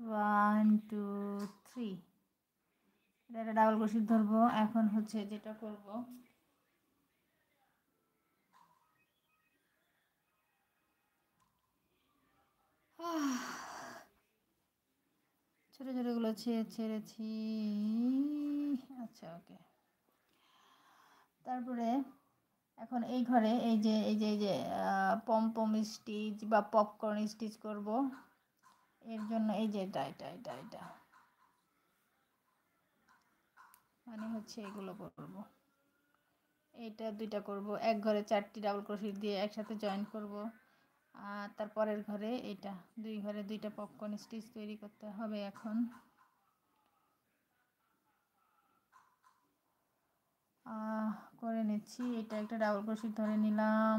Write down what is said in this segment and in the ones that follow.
1 2 3 এটা double crochet ধরবো। এখন হচ্ছে যেটা করব, ছোটো ছোটোগুলো ছেড়েছি। আচ্ছা, ওকে। তারপরে এখন এই ঘরে এই যে পমপম স্টিচ বা পপকর্ন স্টিচ করব। এর জন্য এই যে এটা মানে হচ্ছে এগুলো করব। এইটা দুইটা করব, এক ঘরে 4টি ডাবল ক্রোশেট দিয়ে একসাথে জয়েন করব। আর তারপরের ঘরে এটা 2 ঘরে 2টা পপকর্ন স্টিচ তৈরি করতে হবে। এখন করে নিচ্ছি। এটা একটা ডাবল ক্রোশেট ধরে নিলাম,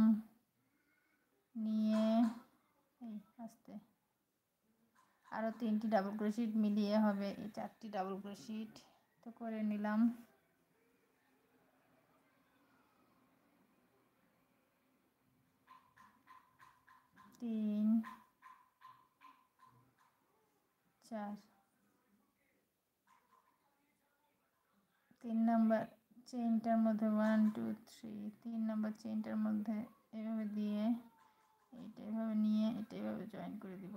নিয়ে এই আস্তে আরও 3টি ডাবল ক্রোশেট মিলিয়ে হবে এই 4টি ডাবল ক্রোশেট। তো করে নিলাম। তিন, 4, 3 নাম্বার চেইনটার মধ্যে 1 2 3, 3 নাম্বার চেইনটার মধ্যে এভাবে দিয়ে এইটা এভাবে নিয়ে এটা এভাবে জয়েন করে দিব।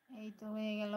এই তো হয়ে গেল।